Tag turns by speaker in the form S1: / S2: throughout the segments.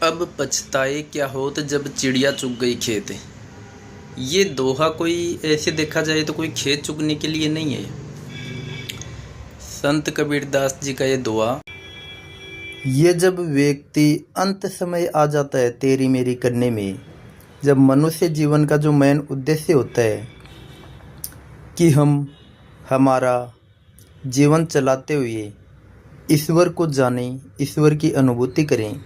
S1: अब पछताए क्या होत जब चिड़िया चुग गई खेत। ये दोहा कोई ऐसे देखा जाए तो कोई खेत चुगने के लिए नहीं है। संत कबीरदास जी का ये दोहा, ये जब व्यक्ति अंत समय आ जाता है तेरी मेरी करने में, जब मनुष्य जीवन का जो मेन उद्देश्य होता है कि हम हमारा जीवन चलाते हुए ईश्वर को जानें, ईश्वर की अनुभूति करें,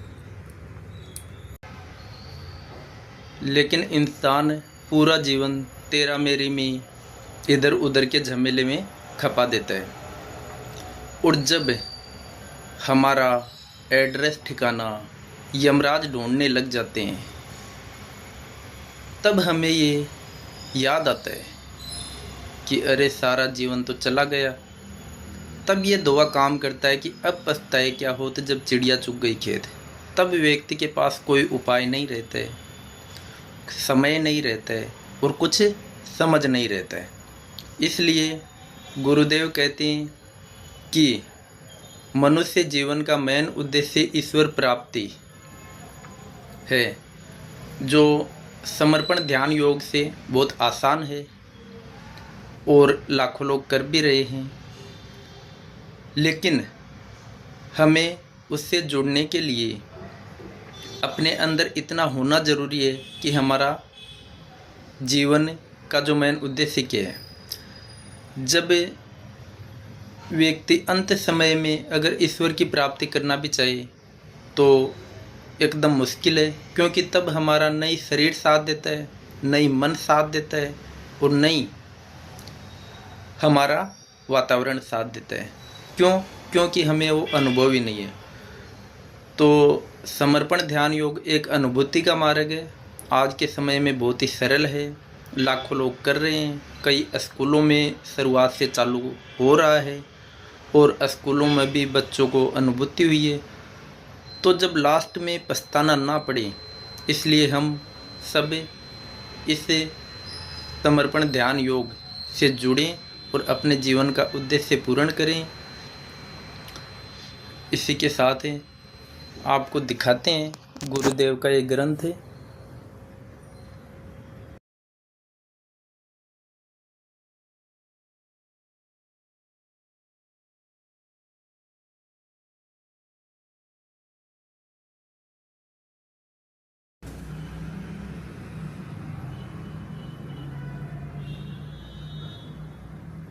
S1: लेकिन इंसान पूरा जीवन तेरा मेरी में इधर उधर के झमेले में खपा देता है। और जब हमारा एड्रेस ठिकाना यमराज ढूंढने लग जाते हैं, तब हमें ये याद आता है कि अरे सारा जीवन तो चला गया। तब ये दोहा काम करता है कि अब पछताए क्या होत जब चिड़िया चुग गई खेत। तब व्यक्ति के पास कोई उपाय नहीं रहता है, समय नहीं रहता है और कुछ समझ नहीं रहता है। इसलिए गुरुदेव कहते हैं कि मनुष्य जीवन का मेन उद्देश्य ईश्वर प्राप्ति है, जो समर्पण ध्यान योग से बहुत आसान है और लाखों लोग कर भी रहे हैं। लेकिन हमें उससे जुड़ने के लिए अपने अंदर इतना होना ज़रूरी है कि हमारा जीवन का जो मेन उद्देश्य क्या है। जब व्यक्ति अंत समय में अगर ईश्वर की प्राप्ति करना भी चाहे तो एकदम मुश्किल है, क्योंकि तब हमारा नई शरीर साथ देता है, नई मन साथ देता है और नई हमारा वातावरण साथ देता है। क्योंकि हमें वो अनुभव ही नहीं है। तो समर्पण ध्यान योग एक अनुभूति का मार्ग है। आज के समय में बहुत ही सरल है, लाखों लोग कर रहे हैं। कई स्कूलों में शुरुआत से चालू हो रहा है और स्कूलों में भी बच्चों को अनुभूति हुई है। तो जब लास्ट में पछताना ना पड़े, इसलिए हम सब इस समर्पण ध्यान योग से जुड़ें और अपने जीवन का उद्देश्य पूर्ण करें। इसी के साथ आपको दिखाते हैं गुरुदेव का ये ग्रंथ है।